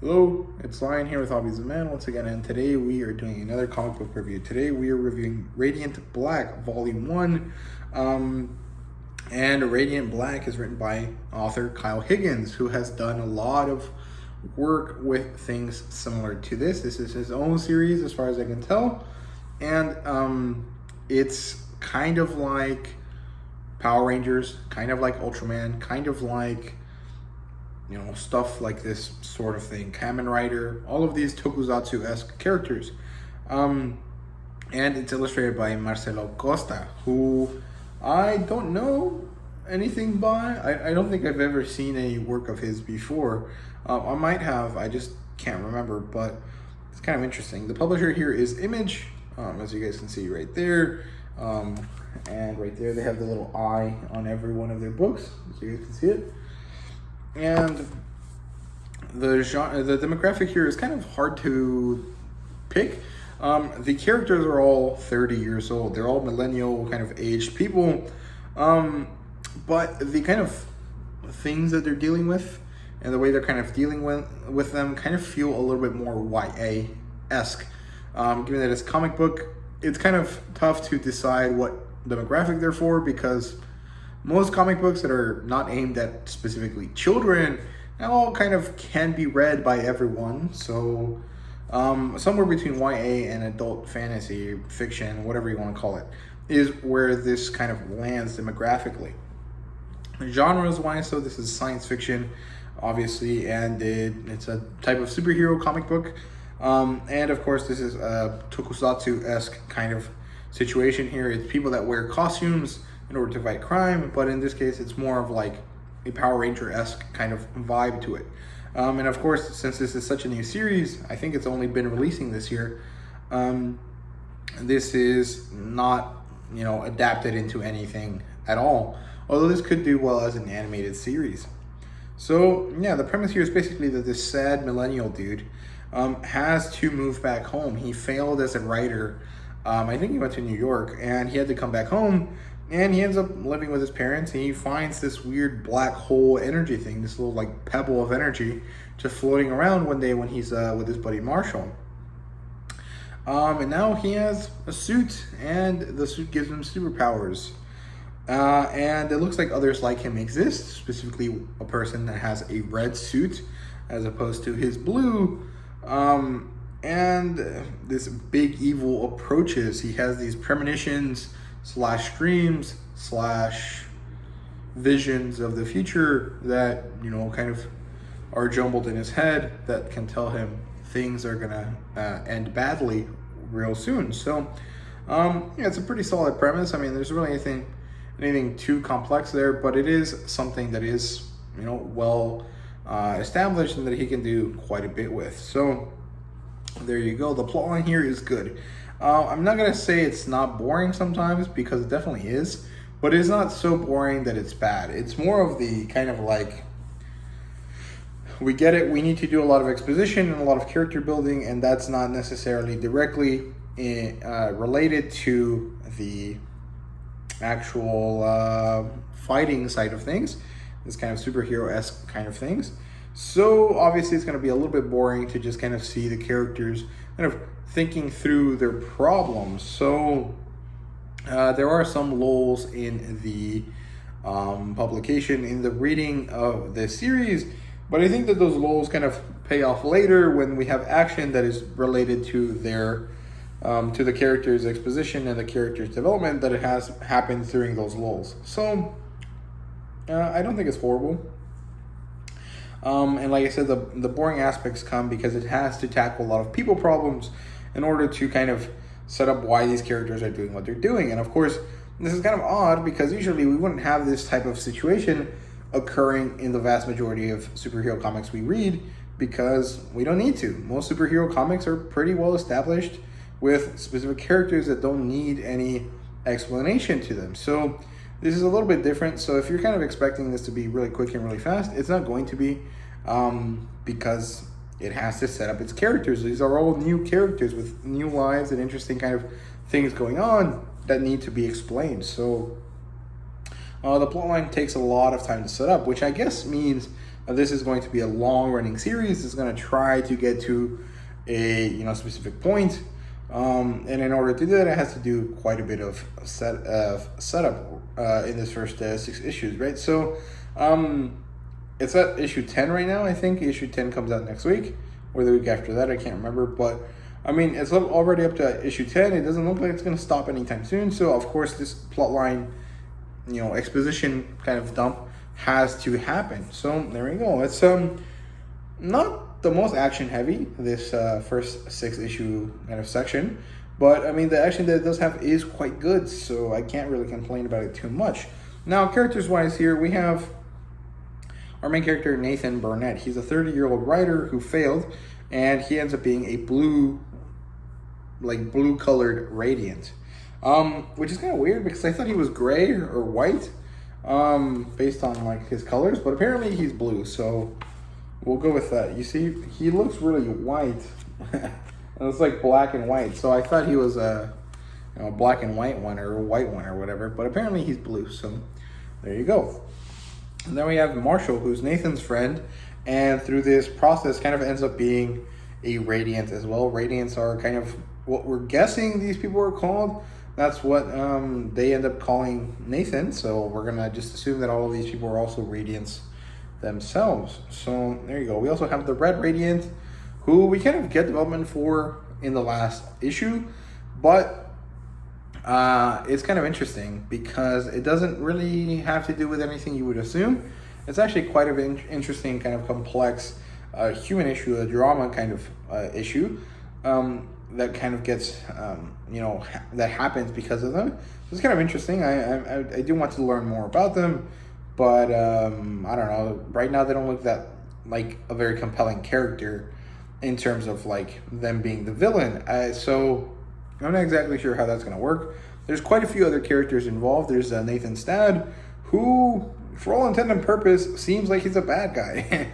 Hello, it's Lion here with Hobbies of Man once again, and today we are doing another comic book review. Today we are reviewing Radiant Black, Volume 1. And Radiant Black is written by author Kyle Higgins, who has done a lot of work with things similar to this. This is his own series, as far as I can tell. And it's kind of like Power Rangers, kind of like Ultraman, kind of like stuff like this sort of thing. Kamen Rider, all of these Tokusatsu-esque characters. And it's illustrated by Marcelo Costa, who I don't know anything by. I don't think I've ever seen any work of his before. I might have, I just can't remember, but it's kind of interesting. The publisher here is Image, as you guys can see right there. And right there they have the little eye on every one of their books, so you guys can see it. And the genre, the demographic here is kind of hard to pick. The characters are all 30 years old. They're all millennial kind of aged people. But the kind of things that they're dealing with and the way they're kind of dealing with them kind of feel a little bit more YA-esque. Given that it's a comic book, it's kind of tough to decide what demographic they're for, because most comic books that are not aimed at specifically children all kind of can be read by everyone. So somewhere between YA and adult fantasy, fiction, whatever you want to call it, is where this kind of lands demographically. Genres wise, so this is science fiction, obviously, and it's a type of superhero comic book. And of course, this is a Tokusatsu-esque kind of situation here. It's people that wear costumes in order to fight crime, but in this case it's more of like a Power Ranger-esque kind of vibe to it. And of course, since this is such a new series, I think it's only been releasing this year, this is not adapted into anything at all, although this could do well as an animated series. So yeah, the premise here is basically that this sad millennial dude has to move back home. He failed as a writer. I think he went to New York and he had to come back home. And he ends up living with his parents, and he finds this weird black hole energy thing, this little like pebble of energy, just floating around one day when he's with his buddy Marshall. And now he has a suit, and the suit gives him superpowers. And it looks like others like him exist, specifically a person that has a red suit as opposed to his blue. And this big evil approaches. He has these premonitions / dreams / visions of the future that kind of are jumbled in his head that can tell him things are gonna end badly real soon. So yeah, it's a pretty solid premise. I mean, there's really anything too complex there, but it is something that is well established and that he can do quite a bit with. So there you go. The plotline here is good. I'm not going to say it's not boring sometimes, because it definitely is, but it's not so boring that it's bad. It's more of the kind of like, we get it, we need to do a lot of exposition and a lot of character building, and that's not necessarily directly related to the actual fighting side of things, this kind of superhero-esque kind of things. So obviously it's going to be a little bit boring to just kind of see the characters kind of thinking through their problems. So there are some lulls in the publication, in the reading of the series, but I think that those lulls kind of pay off later when we have action that is related to their to the character's exposition and the character's development that it has happened during those lulls. So I don't think it's horrible. And like I said, the boring aspects come because it has to tackle a lot of people problems in order to kind of set up why these characters are doing what they're doing. And of course, this is kind of odd because usually we wouldn't have this type of situation occurring in the vast majority of superhero comics we read, because we don't need to. Most superhero comics are pretty well established with specific characters that don't need any explanation to them. So this is a little bit different. So if you're kind of expecting this to be really quick and really fast, it's not going to be, because it has to set up its characters. These are all new characters with new lives and interesting kind of things going on that need to be explained. So the plotline takes a lot of time to set up, which I guess means this is going to be a long-running series. It's going to try to get to a specific point, and in order to do that, it has to do quite a bit of setup in this first 6 issues, right? So it's at issue 10 right now. I think issue 10 comes out next week, or the week after that. I can't remember, but I mean, it's already up to issue 10. It doesn't look like it's going to stop anytime soon. So, of course, this plotline, exposition kind of dump has to happen. So, there we go. It's not the most action-heavy, this first 6 issue kind of section. But, I mean, the action that it does have is quite good. So, I can't really complain about it too much. Now, characters-wise here, we have our main character, Nathan Burnett. He's a 30-year-old writer who failed, and he ends up being a blue-colored Radiant, which is kind of weird because I thought he was gray or white, based on like his colors, but apparently he's blue, so we'll go with that. You see, he looks really white. It's like black and white, so I thought he was a black and white one or a white one or whatever, but apparently he's blue, so there you go. And then we have Marshall, who's Nathan's friend, and through this process kind of ends up being a Radiant as well. Radiants are kind of what we're guessing these people are called. That's what they end up calling Nathan, so we're going to just assume that all of these people are also Radiants themselves. So there you go. We also have the Red Radiant, who we kind of get development for in the last issue, but it's kind of interesting because it doesn't really have to do with anything you would assume. It's actually quite an interesting kind of complex human issue, a drama kind of issue that kind of gets, that happens because of them. So it's kind of interesting. I do want to learn more about them, but I don't know. Right now they don't look that like a very compelling character in terms of like them being the villain. So I'm not exactly sure how that's going to work. There's quite a few other characters involved. There's Nathan Stad, who, for all intent and purpose, seems like he's a bad guy.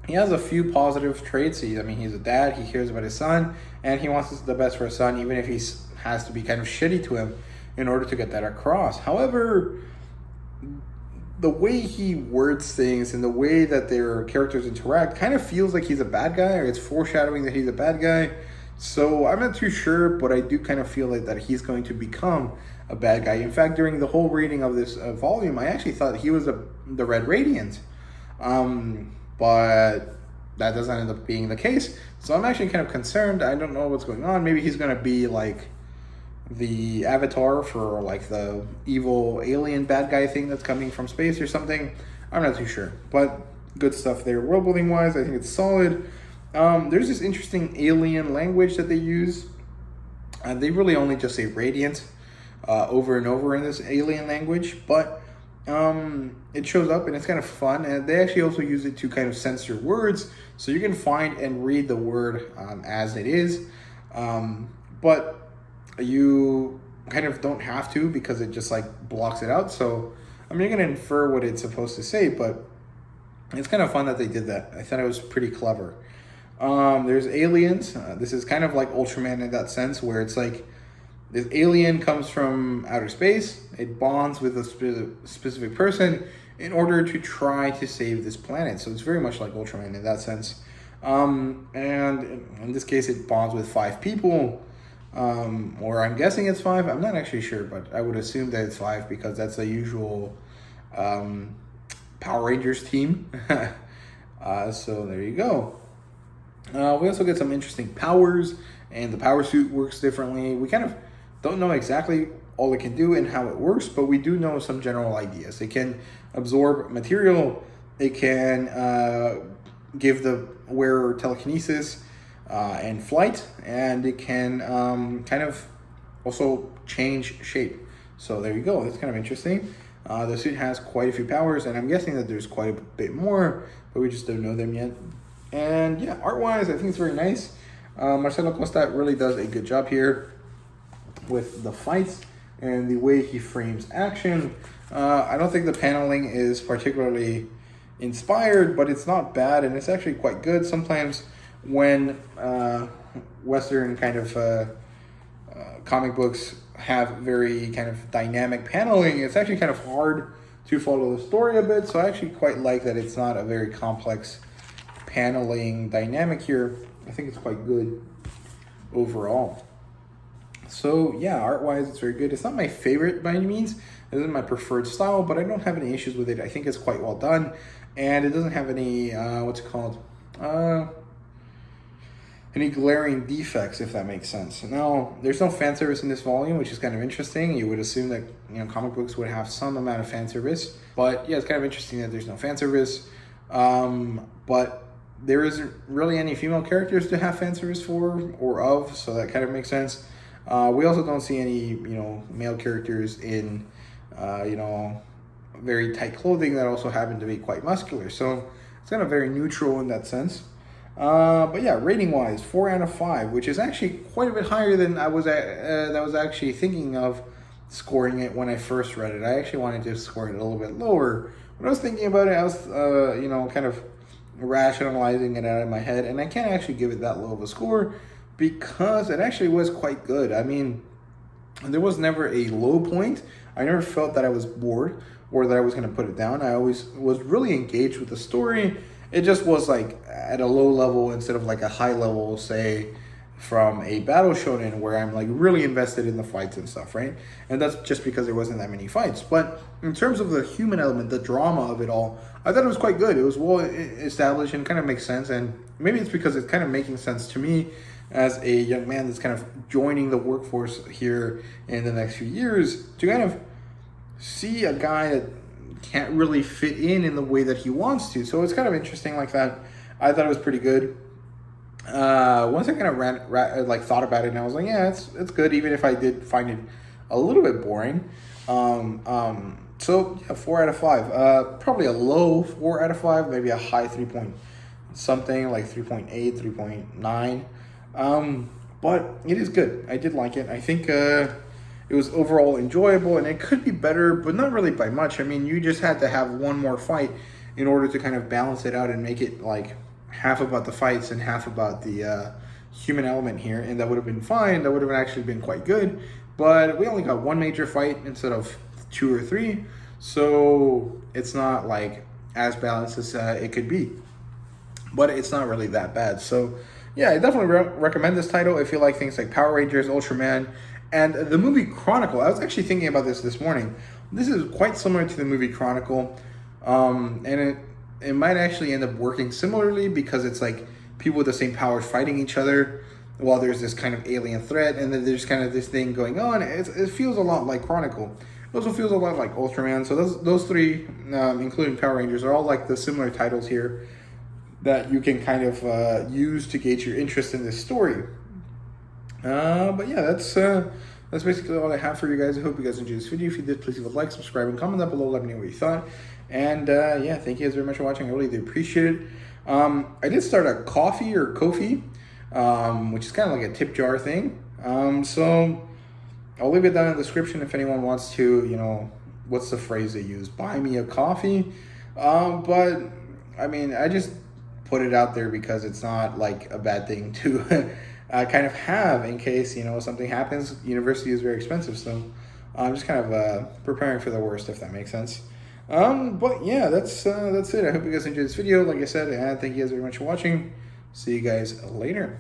He has a few positive traits. He's a dad. He cares about his son, and he wants the best for his son, even if he has to be kind of shitty to him in order to get that across. However, the way he words things and the way that their characters interact kind of feels like he's a bad guy, or it's foreshadowing that he's a bad guy. So I'm not too sure, but I do kind of feel like that he's going to become a bad guy. In fact, during the whole reading of this volume, I actually thought he was the Red Radiant. But that doesn't end up being the case. So I'm actually kind of concerned. I don't know what's going on. Maybe he's going to be like the avatar for like the evil alien bad guy thing that's coming from space or something. I'm not too sure. But good stuff there. World building wise, I think it's solid. There's this interesting alien language that they use. They really only just say Radiant over and over in this alien language, but it shows up and it's kind of fun, and they actually also use it to kind of censor words, so you can find and read the word as it is, but you kind of don't have to because it just like blocks it out. So I mean, you're going to infer what it's supposed to say, but it's kind of fun that they did that. I thought it was pretty clever. There's aliens. This is kind of like Ultraman in that sense, where it's like this alien comes from outer space. It bonds with a specific person in order to try to save this planet. So it's very much like Ultraman in that sense. And in this case, it bonds with 5 people. Or I'm guessing it's 5. I'm not actually sure, but I would assume that it's 5 because that's the usual Power Rangers team. So there you go. We also get some interesting powers, and the power suit works differently. We kind of don't know exactly all it can do and how it works, but we do know some general ideas. It can absorb material, it can give the wearer telekinesis and flight, and it can kind of also change shape. So there you go, that's kind of interesting. The suit has quite a few powers, and I'm guessing that there's quite a bit more, but we just don't know them yet. And yeah, art-wise, I think it's very nice. Marcelo Costa really does a good job here with the fights and the way he frames action. I don't think the paneling is particularly inspired, but it's not bad, and it's actually quite good. Sometimes when Western kind of comic books have very kind of dynamic paneling, it's actually kind of hard to follow the story a bit. So I actually quite like that it's not a very complex paneling dynamic here. I think it's quite good overall. So yeah, art-wise, it's very good. It's not my favorite by any means. It isn't my preferred style, but I don't have any issues with it. I think it's quite well done, and it doesn't have any any glaring defects, if that makes sense. Now, there's no fan service in this volume, which is kind of interesting. You would assume that, you know, comic books would have some amount of fan service, but yeah, it's kind of interesting that there's no fan service. But there isn't really any female characters to have fan service for or of, so that kind of makes sense. We also don't see any, you know, male characters in, you know, very tight clothing that also happen to be quite muscular. So it's kind of very neutral in that sense. But yeah, rating wise, 4 out of 5, which is actually quite a bit higher than I was actually thinking of scoring it when I first read it. I actually wanted to score it a little bit lower. When I was thinking about it, I was, you know, kind of rationalizing it out of my head, and I can't actually give it that low of a score because it actually was quite good. I mean, there was never a low point. I never felt that I was bored or that I was going to put it down. I always was really engaged with the story. It just was like at a low level instead of like a high level, say, from a battle shonen where I'm like really invested in the fights and stuff, right? And that's just because there wasn't that many fights. But in terms of the human element, the drama of it all, I thought it was quite good. It was well established and kind of makes sense. And maybe it's because it's kind of making sense to me as a young man that's kind of joining the workforce here in the next few years to kind of see a guy that can't really fit in the way that he wants to. So it's kind of interesting like that. I thought it was pretty good. Once I kind of thought about it, and I was like, yeah, it's good, even if I did find it a little bit boring. So yeah, 4 out of 5. Probably a low 4 out of 5, maybe a high 3 point something, like 3.8, 3.9. But it is good. I did like it. I think it was overall enjoyable, and it could be better, but not really by much. I mean, you just had to have one more fight in order to kind of balance it out and make it like half about the fights and half about the human element here, and that would have been fine. That would have actually been quite good, but we only got one major fight instead of 2 or 3, so it's not like as balanced as it could be, but it's not really that bad. So yeah, I definitely recommend this title if you like things like Power Rangers, Ultraman, and the movie Chronicle. I was actually thinking about this morning. This is quite similar to the movie Chronicle, and it might actually end up working similarly because it's like people with the same powers fighting each other while there's this kind of alien threat, and then there's kind of this thing going on. It feels a lot like Chronicle. It also feels a lot like Ultraman. So those three, including Power Rangers, are all like the similar titles here that you can kind of use to gauge your interest in this story. But yeah, that's basically all I have for you guys. I hope you guys enjoyed this video. If you did, please leave a like, subscribe, and comment down below. Let me know what you thought. And yeah, thank you guys very much for watching. I really do appreciate it. I did start a Ko-fi, which is kind of like a tip jar thing. So I'll leave it down in the description if anyone wants to, you know, what's the phrase they use? Buy me a coffee. But I mean, I just put it out there because it's not like a bad thing to kind of have in case, you know, something happens. University is very expensive, so I'm just kind of preparing for the worst, if that makes sense. But yeah, that's it. I hope you guys enjoyed this video. Like I said, thank you guys very much for watching. See you guys later.